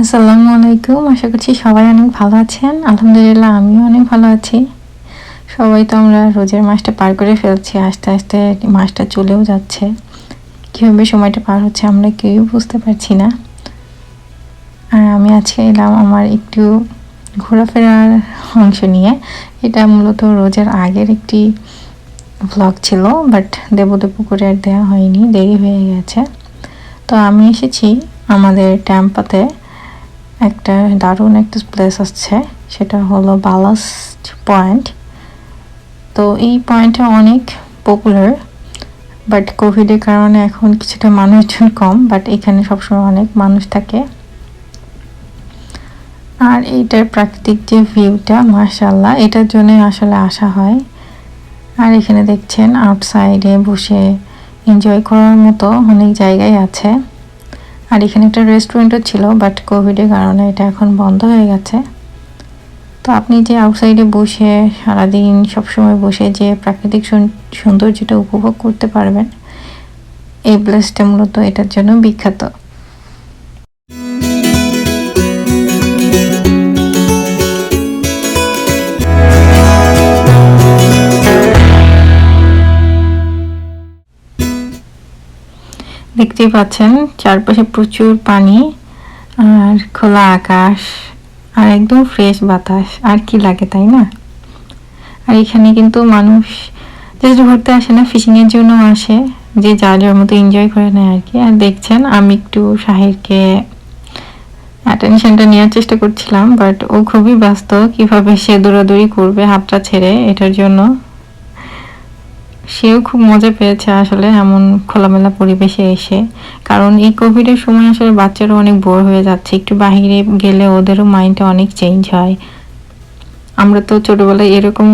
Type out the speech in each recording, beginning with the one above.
আসসালামু আলাইকুম। আশা করছি সবাই অনেক ভালো আছেন। আলহামদুলিল্লাহ আমিও অনেক ভালো আছি। সবাই তো আমরা রোজার মাসটা পার করে ফেলছি। আস্তে, আস্তে মাসটা চলেও যাচ্ছে। কীভাবে সময়টা পার হচ্ছে আমরা কেউই বুঝতে পারছি না। আর আমি আজকে এলাম আমার একটু ঘোরাফেরার অংশ নিয়ে। এটা মূলত রোজার আগের একটি ভ্লগ ছিল, বাট দেবদেবু করে আর দেওয়া হয়নি, দেরি হয়ে গেছে। তো আমি এসেছি আমাদের ট্যাম্পাতে। একটা দারুণ একটা প্লেস আসছে, সেটা হলো বালাস্ট পয়েন্ট। তো এই পয়েন্টটা অনেক পপুলার, বাট কোভিডের কারণে এখন কিছুটা মানুষজন কম, বাট এখানে সবসময় অনেক মানুষ থাকে। আর এইটার প্রাকৃতিক যে ভিউটা মাশাআল্লাহ, এটার জন্য আসলে আসা হয়। আর এখানে দেখছেন আউটসাইডে বসে এনজয় করার মতো অনেক জায়গায় আছে। আর এখানে একটা রেস্টুরেন্টও ছিল, বাট কোভিডের কারণে এটা এখন বন্ধ হয়ে গেছে। তো আপনি যে আউটসাইডে বসে সারাদিন সবসময় বসে যে প্রাকৃতিক সৌন্দর্যটা উপভোগ করতে পারবেন, এই প্লেসটা মূলত এটার জন্য বিখ্যাত। দেখতেই পাচ্ছেন চারপাশে প্রচুর পানি আর খোলা আকাশ আর একদম ফ্রেশ বাতাস। আর কি লাগে, তাই না? আর এখানে কিন্তু মানুষ জাস্ট ঘুরতে আসে না, ফিশিংয়ের জন্য আসে, যে যার যার মতো এনজয় করে নেয় আর কি। আর দেখছেন আমি একটু শাহিরকে অ্যাটেনশনটা নেওয়ার চেষ্টা করছিলাম, বাট ও খুবই ব্যস্ত। কিভাবে সে দৌড়াদৌড়ি করবে হাতটা ছেড়ে, এটার জন্য সেও খুব মজা পেয়েছে আসলে এমন খোলামেলা পরিবেশে এসে। কারণ এই কোভিডের সময় আসলে বাচ্চারা অনেক বোর হয়ে যাচ্ছে, একটু বাহিরে গেলে ওদেরও মাইন্ডটা অনেক চেঞ্জ হয়। আমরা তো ছোটবেলায় এরকম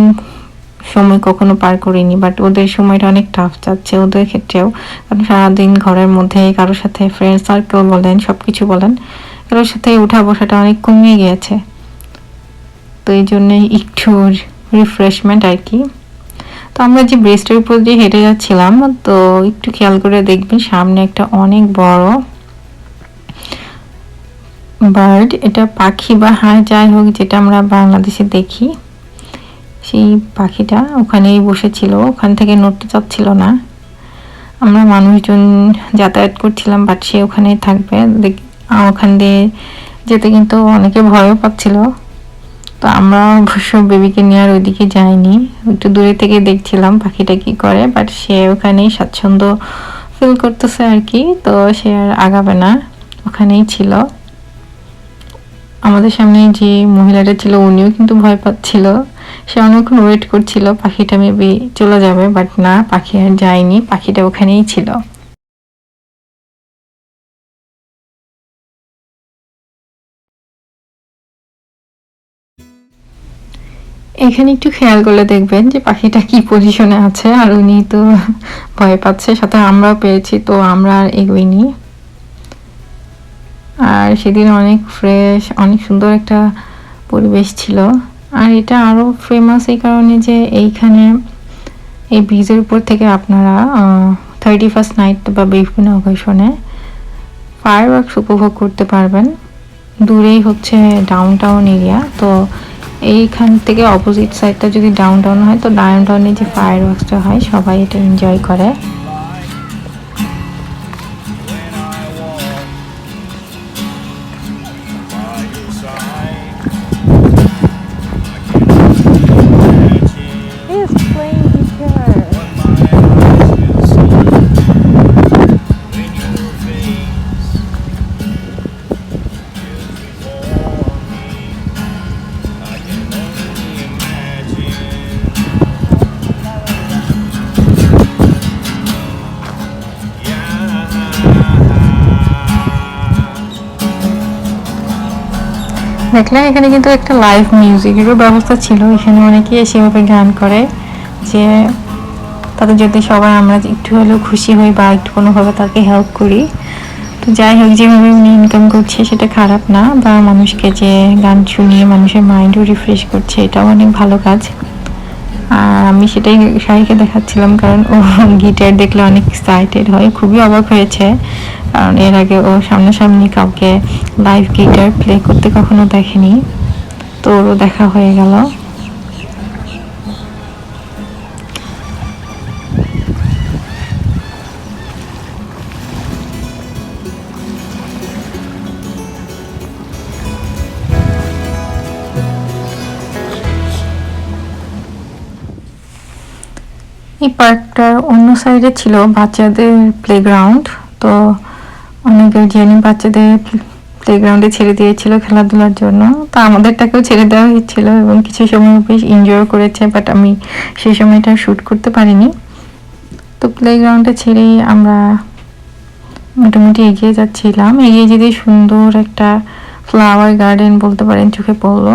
সময় কখনো পার করিনি, বাট ওদের সময়টা অনেক টাফ যাচ্ছে ওদের ক্ষেত্রেও। কারণ সারাদিন ঘরের মধ্যে কারোর সাথে ফ্রেন্ড সার্কেল বলেন, সব কিছু বলেন, কারোর সাথে উঠা বসাটা অনেক কমিয়ে গিয়েছে। তো এই জন্যই একটু রিফ্রেশমেন্ট আর কি। তো আমরা যে ব্রিজটার উপর দিয়ে হেঁটে যাচ্ছিলাম, তো একটু খেয়াল করে দেখবেন সামনে একটা অনেক বড় বার্ড, এটা পাখি বা হাঁস যাই হোক, যেটা আমরা বাংলাদেশে দেখি, সেই পাখিটা ওখানেই বসেছিল, ওখান থেকে নড়তে চাচ্ছিল না। আমরা মানুষজন যাতায়াত করছিলাম, বাট সে ওখানেই থাকবে। ওখান দিয়ে যেতে কিন্তু অনেকে ভয়ও পাচ্ছিল। তো আমরা অবশ্য বেবিকে নিয়ে আর ওইদিকে যাইনি, একটু দূরে থেকে দেখছিলাম পাখিটা কি করে, বাট সে ওখানেই স্বাচ্ছন্দ্য ফিল করতেছে আর কি। তো সে আর আগাবে না, ওখানেই ছিল। আমাদের সামনে যে মহিলাটা ছিল উনিও কিন্তু ভয় পাচ্ছিল। সে অনেকক্ষণ ওয়েট করছিল পাখিটা মেবি চলে যাবে, বাট না, পাখি আর যায়নি, পাখিটা ওখানেই ছিল। এখানে একটু খেয়াল করলে দেখবেন যে পাখিটা কি পজিশনে আছে, আর উনি তো ভয় পাচ্ছে, সাথে আমরাও পেয়েছি, তো আমরা আর এগোইনি। আর সেদিন অনেক ফ্রেশ, অনেক সুন্দর একটা পরিবেশ ছিল। আর এটা আরও ফেমাস এই কারণে যে এইখানে এই ব্রিজের উপর থেকে আপনারা 31st নাইট বা বিভিন্ন অকেশনে ফায়ারওয়ার্কস উপভোগ করতে পারবেন। দূরেই হচ্ছে ডাউন টাউন এরিয়া, তো এইখান থেকে অপোজিট সাইডটা যদি ডাউন টাউন হয়, তো ডাউন টাউনে যে ফায়ারওয়ার্কসটা হয় সবাই এটা এনজয় করে। দেখলেন এখানে কিন্তু একটা লাইভ মিউজিকেরও ব্যবস্থা ছিল। এখানে অনেকেই সেভাবে গান করে যে তাদের যদি সবাই আমরা একটু হলেও খুশি হই বা একটু কোনোভাবে তাকে হেল্প করি। তো যাই হোক, যেভাবে উনি ইনকাম করছে সেটা খারাপ না, বা মানুষকে যে গান শুনিয়ে মানুষের মাইন্ডও রিফ্রেশ করছে, এটাও অনেক ভালো কাজ। আর আমি সেটাই শাহিকে দেখাচ্ছিলাম, কারণ ও গিটার দেখলে অনেক এক্সাইটেড হয়, খুবই অবাক হয়েছে, কারণ এর আগে ও সামনাসামনি কাউকে লাইভ গিটার প্লে করতে কখনো দেখেনি। তো ওরও দেখা হয়ে গেল। এই পার্কটার অন্য সাইডে ছিল বাচ্চাদের প্লেগ্রাউন্ড। তো অনেকে জেনে বাচ্চাদের প্লেগ্রাউন্ডে ছেড়ে দিয়েছিল খেলাধুলার জন্য। তো আমাদেরটাকেও ছেড়ে দেওয়া হয়েছিল এবং কিছু সময় বেশ এনজয় করেছে, বাট আমি সেই সময়টা শ্যুট করতে পারিনি। তো প্লেগ্রাউন্ডে ছেড়েই আমরা মোটামুটি এগিয়ে যাচ্ছিলাম। এগিয়ে যেতে সুন্দর একটা ফ্লাওয়ার গার্ডেন বলতে পারেন চোখে পড়লো।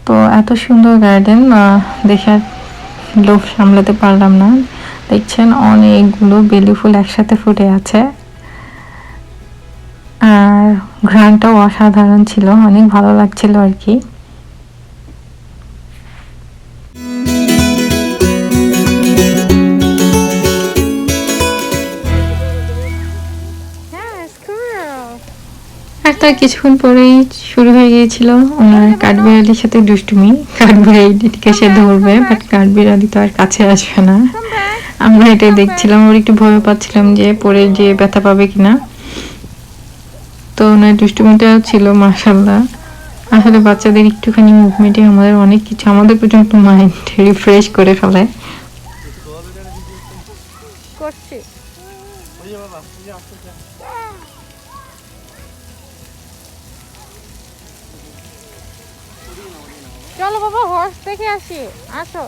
তো এত সুন্দর গার্ডেন দেখে লোভ সামলাতে পারলাম না। দেখছেন অনেকগুলো বেলি ফুল একসাথে ফুটে আছে, আর ঘ্রাণটাও অসাধারণ ছিল, অনেক ভালো লাগছিল আর কি। আর তার কিছুক্ষণ পরেই শুরু হয়ে গিয়েছিল ওনার কাঠবিড়ালির সাথে দুষ্টুমি। কাঠবিড়ালিটিকে সে ধরবে, বাট কাঠবিড়ালি তো আর কাছে আসবে না। আমরা এটাই দেখছিলাম, ওর একটু ভয় পাচ্ছিলাম যে পরে যে ব্যথা পাবে কিনা। তো ওনার দুষ্টুমিটা ছিল মাশাআল্লাহ। আসলে বাচ্চাদের একটুখানি মুভমেন্টে আমাদের অনেক কিছু, আমাদের পর্যন্ত মাইন্ড রিফ্রেশ করে ফেলে। চলো বাবা, হর্স দেখে আসি, আসো।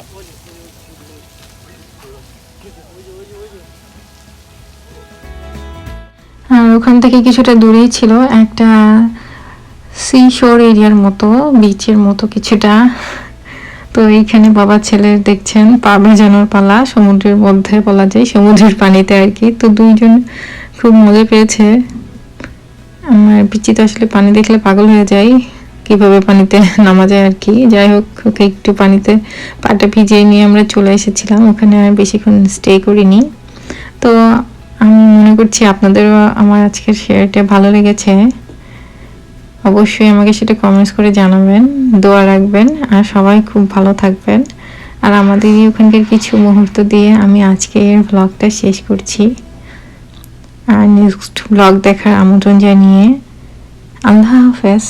আর ওখান থেকে কিছুটা দূরেই ছিল একটা সি শোর এরিয়ার মতো, বিচের মতো কিছুটা। তো এইখানে বাবা ছেলের দেখছেন পা ভেজানোর পালা, সমুদ্রের মধ্যে বলা যায়, সমুদ্রের পানিতে আর কি। তো দুইজন খুব মজা পেয়েছে। আমার বিচি তো আসলে পানি দেখলে পাগল হয়ে যায়, কিভাবে পানিতে নামা যায় আর কি। যাই হোক, ওকে একটু পানিতে পাটা ভিজিয়ে নিয়ে আমরা চলে এসেছিলাম, ওখানে আর বেশিক্ষণ স্টে করিনি। তো আমি মনে করছি আপনাদেরও আমার আজকের শেয়ারটা ভালো লেগেছে। অবশ্যই আমাকে সেটা কমেন্টস করে জানাবেন, দোয়া রাখবেন, আর সবাই খুব ভালো থাকবেন। আর আমাদেরই ওখানকার কিছু মুহূর্ত দিয়ে আমি আজকের ব্লগটা শেষ করছি। আর নেক্সট ব্লগ দেখার আমন্ত্রণ জানিয়ে আল্লাহ হাফেজ।